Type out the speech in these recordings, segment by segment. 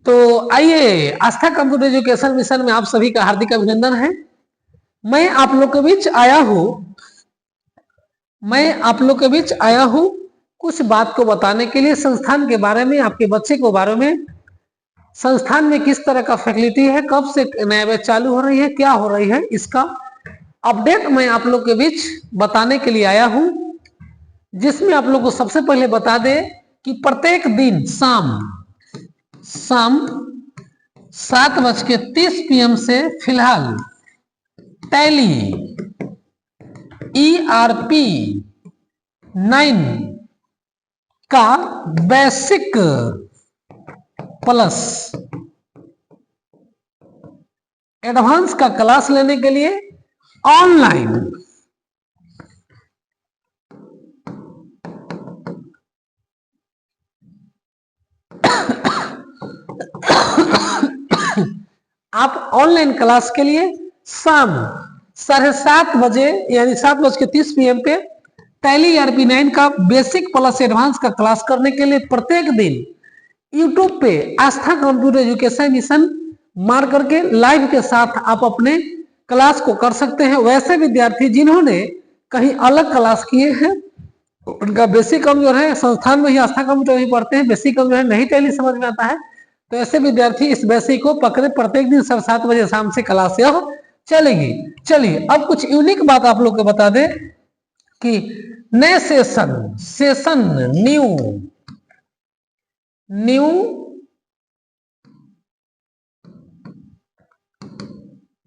तो आइए, आस्था computer education mission में आप सभी का हार्दिक अभिनंदन है। मैं आप लोग के बीच आया हूं कुछ बात को बताने के लिए, संस्थान के बारे में, आपके बच्चे के बारे में, संस्थान में किस तरह का फैसिलिटी है, कब से नया बैच चालू हो रही है, क्या हो रही है, इसका अपडेट मैं आप लोग के बीच बताने के लिए आया हूं। जिसमें आप लोग को सबसे पहले बता दें कि प्रत्येक दिन शाम 7:30 PM से फिलहाल टैली ERP 9 का बेसिक प्लस एडवांस का क्लास लेने के लिए ऑनलाइन आप ऑनलाइन क्लास के लिए शाम 7:30 बजे यानी 7:30 PM पे टैली ERP 9 का बेसिक प्लस एडवांस का क्लास करने के लिए प्रत्येक दिन यूट्यूब पे आस्था कंप्यूटर एजुकेशन मिशन मार करके लाइव के साथ आप अपने क्लास को कर सकते हैं। वैसे विद्यार्थी जिन्होंने कहीं अलग क्लास किए हैं, उनका बेसिक कमजोर है, संस्थान में ही आस्था कंप्यूटर ही पढ़ते हैं, बेसिक कमजोर है, नहीं टैली समझ में आता है, तो ऐसे विद्यार्थी इस बेसिक को पकड़े, प्रत्येक दिन 7:30 बजे शाम से क्लास यह चलेगी। चलिए अब कुछ यूनिक बात आप लोग को बता दें कि नए सेशन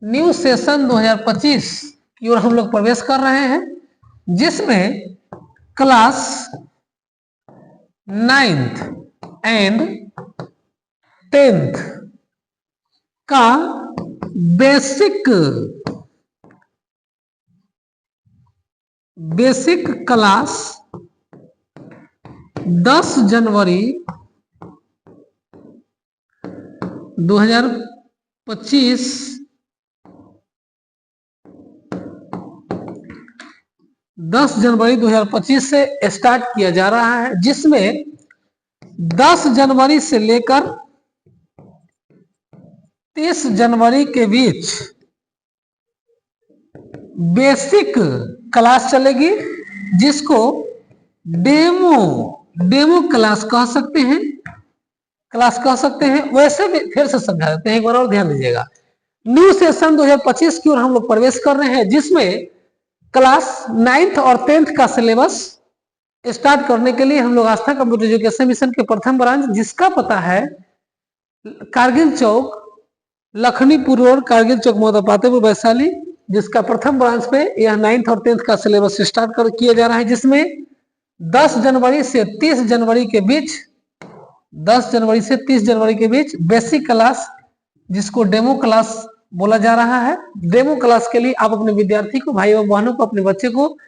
न्यू सेशन 2025 की ओर हम लोग प्रवेश कर रहे हैं, जिसमें क्लास 9th एंड 10th का बेसिक क्लास 10 जनवरी 2025 10 जनवरी 2025 से स्टार्ट किया जा रहा है, जिसमें 10 जनवरी से लेकर 30 जनवरी के बीच बेसिक क्लास चलेगी, जिसको डेमो क्लास कह सकते हैं। वैसे भी फिर से समझा देते हैं, एक बार और ध्यान दीजिएगा। न्यू सेशन 2025 की ओर हम लोग प्रवेश कर रहे हैं, जिसमें क्लास 9th और 10th का सिलेबस स्टार्ट करने के लिए हम लोग आस्था कंप्यूटर एजुकेशन मिशन के प्रथम ब्रांच, जिसका पता है कारगिल चौक, लखनीपुर रोड, कारगिल चौक, मोदापातेपुर, वैशाली, जिसका प्रथम ब्रांच पे यह 9th और 10th का सिलेबस स्टार्ट किया जा रहा है, जिसमें 10 जनवरी से 30 जनवरी के बीच बेसिक क्लास, जिसको डेमो क्लास बोला जा रहा है। डेमो क्लास के लिए आप अपने विद्यार्थी को, भाई एवं बहनों को, अपने बच्चे को,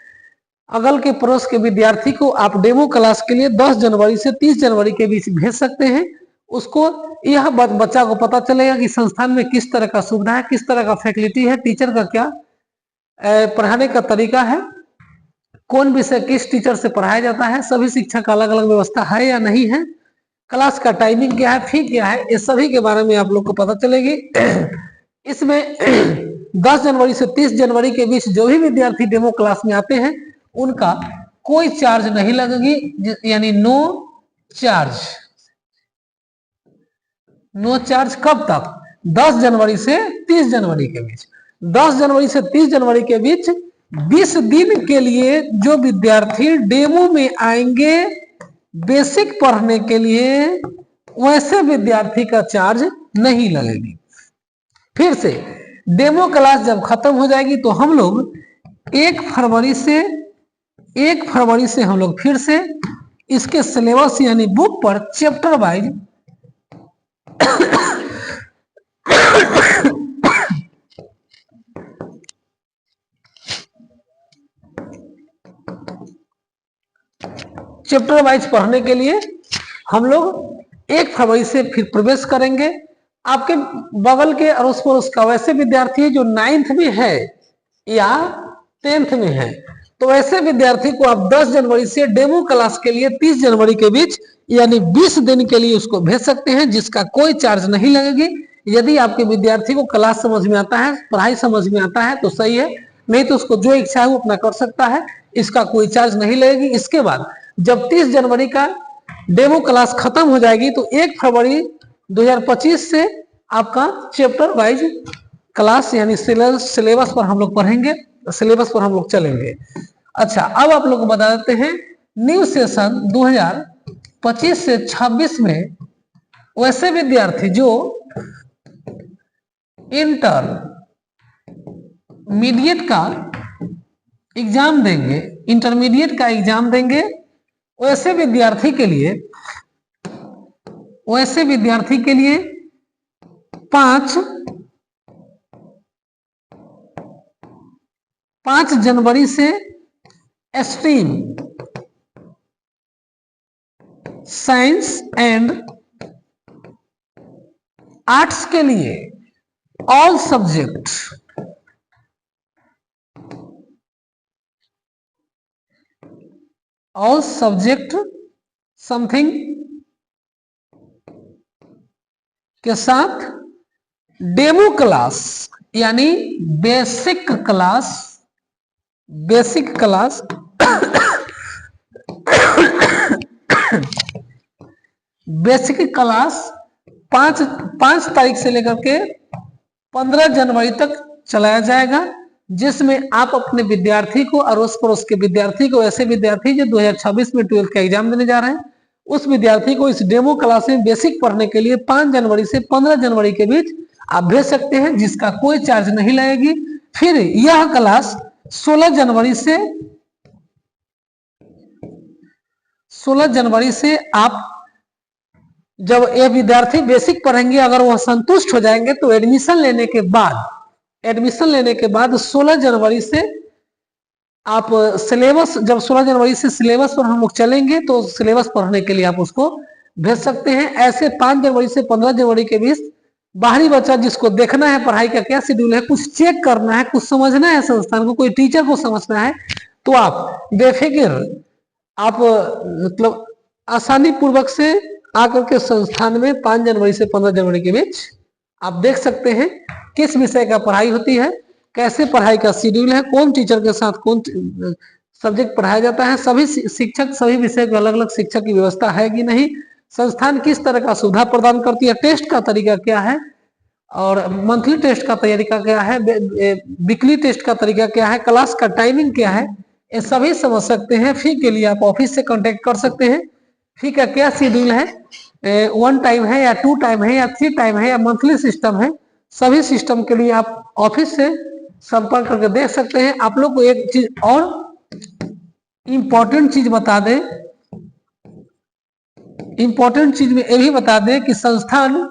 अगल के पड़ोस के विद्यार्थी को आप डेमो क्लास के लिए 10 जनवरी से 30 जनवरी के बीच भेज सकते हैं। उसको यह बच्चा को पता चलेगा कि संस्थान में किस तरह का सुविधा है, किस तरह का फैसिलिटी है, टीचर का क्या पढ़ाने का तरीका है, कौन विषय किस टीचर से पढ़ाया जाता है, सभी शिक्षा का अलग अलग व्यवस्था है या नहीं है, क्लास का टाइमिंग क्या है, फी क्या है, इस सभी के बारे में आप लोग को पता चलेगी। इसमें 10 जनवरी से 30 जनवरी के बीच जो भी विद्यार्थी डेमो क्लास में आते हैं, उनका कोई चार्ज नहीं लगेगी, यानी नो चार्ज। कब तक? 10 जनवरी से 30 जनवरी के बीच। 10 जनवरी से 30 जनवरी के बीच 20 दिन के लिए जो विद्यार्थी डेमो में आएंगे बेसिक पढ़ने के लिए, वैसे विद्यार्थी का चार्ज नहीं लगेगी। फिर से डेमो क्लास जब खत्म हो जाएगी तो हम लोग 1 फरवरी से हम लोग फिर से इसके सिलेबस यानी बुक पर चैप्टर वाइज पढ़ने के लिए हम लोग 1 फरवरी से फिर प्रवेश करेंगे। आपके बगल के अड़ोस पड़ोस का वैसे विद्यार्थी जो 9th में है या 10th में है, तो ऐसे विद्यार्थी को आप 10 जनवरी से डेमो क्लास के लिए 30 जनवरी के बीच यानी 20 दिन के लिए उसको भेज सकते हैं, जिसका कोई चार्ज नहीं लगेगी। यदि आपके विद्यार्थी को क्लास समझ में आता है, पढ़ाई समझ में आता है तो सही है, नहीं तो उसको जो इच्छा है वो अपना कर सकता है, इसका कोई चार्ज नहीं लगेगी। इसके बाद जब 30 जनवरी का डेमो क्लास खत्म हो जाएगी तो 1 फरवरी 2025 से आपका चैप्टर वाइज क्लास यानी सिलेबस पर हम लोग पढ़ेंगे, सिलेबस पर हम लोग चलेंगे। अच्छा, अब आप लोग को बता देते हैं न्यू सेशन 2025 से 26 में वैसे विद्यार्थी जो इंटरमीडिएट का एग्जाम देंगे, इंटरमीडिएट का एग्जाम देंगे, वैसे विद्यार्थी के लिए 5 जनवरी से स्ट्रीम साइंस एंड आर्ट्स के लिए ऑल सब्जेक्ट समथिंग के साथ डेमो क्लास यानी बेसिक क्लास 5 तारीख से लेकर के 15 जनवरी तक चलाया जाएगा, जिसमें आप अपने विद्यार्थी को, अड़ोस पड़ोस के विद्यार्थी को, ऐसे विद्यार्थी जो 2026 में 12th का एग्जाम देने जा रहे हैं, उस विद्यार्थी को इस डेमो क्लास में बेसिक पढ़ने के लिए 5 जनवरी से 15 जनवरी के बीच आप भेज सकते हैं, जिसका कोई चार्ज नहीं लगेगी। फिर यह क्लास 16 जनवरी से आप जब ये विद्यार्थी बेसिक पढ़ेंगे, अगर वह संतुष्ट हो जाएंगे तो एडमिशन लेने के बाद 16 जनवरी से आप सिलेबस, जब 16 जनवरी से सिलेबस पर हम लोग चलेंगे तो सिलेबस पढ़ने के लिए आप उसको भेज सकते हैं। ऐसे 5 जनवरी से 15 जनवरी के बीच बाहरी बच्चा जिसको देखना है पढ़ाई का क्या शेड्यूल है, कुछ चेक करना है, कुछ समझना है संस्थान को, कोई टीचर को समझना है, तो आप बेफिक्र आप मतलब आसानी पूर्वक से आकर के संस्थान में 5 जनवरी से 15 जनवरी के बीच आप देख सकते हैं किस विषय का पढ़ाई होती है, कैसे पढ़ाई का शेड्यूल है, कौन टीचर के साथ कौन सब्जेक्ट पढ़ाया जाता है, सभी शिक्षक, सभी विषय के अलग अलग शिक्षक की व्यवस्था है कि नहीं, संस्थान किस तरह का सुविधा प्रदान करती है, टेस्ट का तरीका क्या है और मंथली टेस्ट का तरीका क्या है, वीकली टेस्ट का तरीका क्या है, क्लास का टाइमिंग क्या है, ये सभी समझ सकते हैं। फी के लिए आप ऑफिस से कांटेक्ट कर सकते हैं। फी का क्या शेड्यूल है, 1 टाइम है या 2 टाइम है या 3 टाइम है या मंथली सिस्टम है, सभी सिस्टम के लिए आप ऑफिस से संपर्क करके देख सकते हैं। आप लोग को एक चीज और इम्पोर्टेंट चीज बता दें, इम्पोर्टेंट चीज में ये भी बता दें कि संस्थान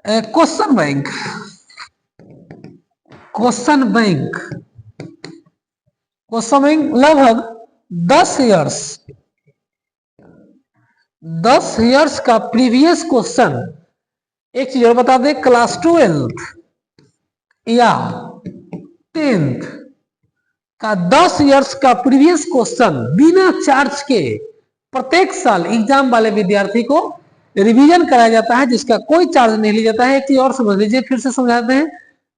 क्वेश्चन बैंक लगभग 10 इयर्स का प्रीवियस क्वेश्चन, एक चीज और बता दें, क्लास 12th या 10th का 10 इयर्स का प्रीवियस क्वेश्चन बिना चार्ज के प्रत्येक साल एग्जाम वाले विद्यार्थी को रिवीजन कराया जाता है, जिसका कोई चार्ज नहीं लिया जाता है। एक चीज और समझ लीजिए, फिर से समझाते हैं,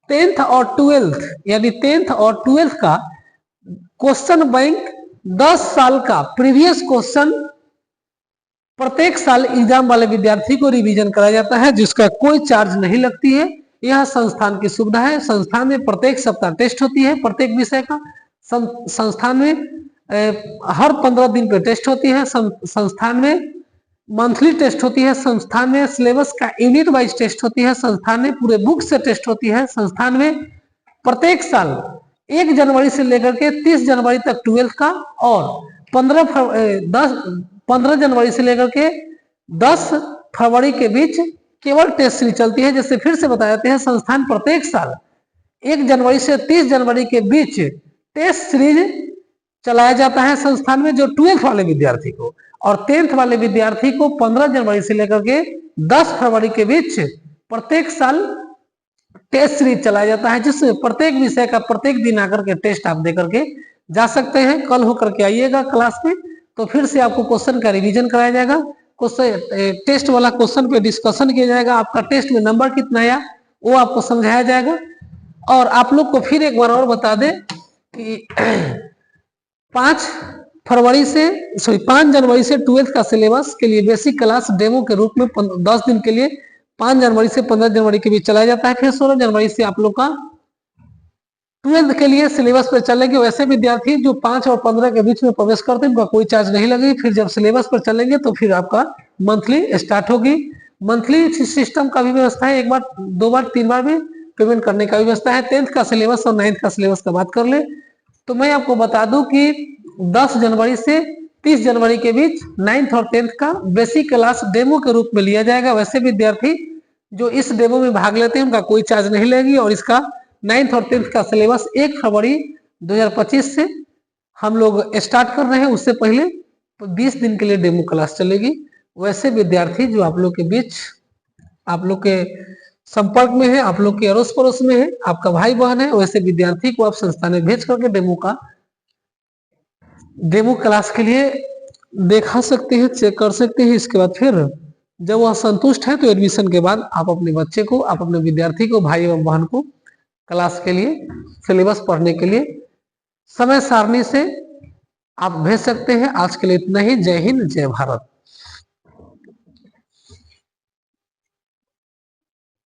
10th और 12th यानी 10th और 12th का क्वेश्चन बैंक 10 साल का प्रीवियस क्वेश्चन प्रत्येक साल एग्जाम वाले विद्यार्थी को रिवीजन कराया जाता है, जिसका कोई चार्ज नहीं लगती है। यह संस्थान की सुविधा है। संस्थान में प्रत्येक सप्ताह टेस्ट होती है प्रत्येक विषय का। संस्थान में हर 15 दिन पे टेस्ट होती है। संस्थान में मंथली टेस्ट होती है। संस्थान में सिलेबस का यूनिट वाइज टेस्ट होती है। संस्थान में पूरे बुक से टेस्ट होती है। संस्थान में प्रत्येक साल 1 जनवरी से लेकर के 30 जनवरी तक 12th का और 15 जनवरी से लेकर के 10 फरवरी के बीच केवल टेस्ट सीरीज चलती है। जैसे फिर से बता देते हैं, संस्थान प्रत्येक साल 1 जनवरी से 30 जनवरी के बीच टेस्ट सीरीज चलाया जाता है संस्थान में, जो 12th वाले विद्यार्थी को, और 10th वाले विद्यार्थी को 15 जनवरी से लेकर के 10 फरवरी के बीच प्रत्येक साल टेस्ट सीरीज चलाया जाता है, जिसमें प्रत्येक विषय का प्रत्येक दिन आकर के टेस्ट आप देकर के जा सकते हैं। कल होकर के आइएगा क्लास में, तो फिर से आपको क्वेश्चन का रिवीजन कराया जाएगा। क्वेश्चन टेस्ट वाला क्वेश्चन पे डिस्कशन किया जाएगा, आपका टेस्ट में नंबर कितना आया वो आपको समझाया जाएगा। और आप लोग को फिर एक बार और बता दें कि 5 जनवरी से 12th का सिलेबस के लिए बेसिक क्लास डेमो के रूप में 10 दिन के लिए 5 जनवरी से 15 जनवरी के बीच चलाया जाता है। फिर 16 जनवरी से आप लोग का 12th के लिए सिलेबस पर चलेंगे। वैसे विद्यार्थी जो 5 और 15 के बीच में प्रवेश करते हैं उनका कोई चार्ज नहीं लगेगी। फिर जब सिलेबस पर चलेंगे तो फिर आपका मंथली स्टार्ट होगी। मंथली सिस्टम का भी व्यवस्था है, 1 बार 2 बार 3 बार भी पेमेंट करने का व्यवस्था है। 10th का सिलेबस और 9th का सिलेबस का बात कर ले तो मैं आपको बता दूं कि 10 जनवरी से 30 जनवरी के बीच 9th और 10th का बेसिक क्लास डेमो के रूप में लिया जाएगा। वैसे विद्यार्थी जो इस डेमो में भाग लेते हैं उनका कोई चार्ज नहीं लगेगी। और इसका 9th और 10th का सिलेबस 1 फरवरी 2025 से हम लोग स्टार्ट कर रहे हैं। उससे पहले 20 दिन के लिए डेमो क्लास चलेगी। वैसे विद्यार्थी जो आप लोग के बीच, आप लोग के संपर्क में है, आप लोग के अड़ोस पड़ोस में है, आपका भाई बहन है, वैसे विद्यार्थी को आप संस्था में भेज करके डेमो क्लास के लिए देखा सकते हैं, चेक कर सकते हैं। इसके बाद फिर जब वह संतुष्ट है तो एडमिशन के बाद आप अपने बच्चे को, आप अपने विद्यार्थी को, भाई एवं बहन को क्लास के लिए, सिलेबस पढ़ने के लिए समय सारणी से आप भेज सकते हैं। आज के लिए इतना ही। जय हिंद, जय भारत।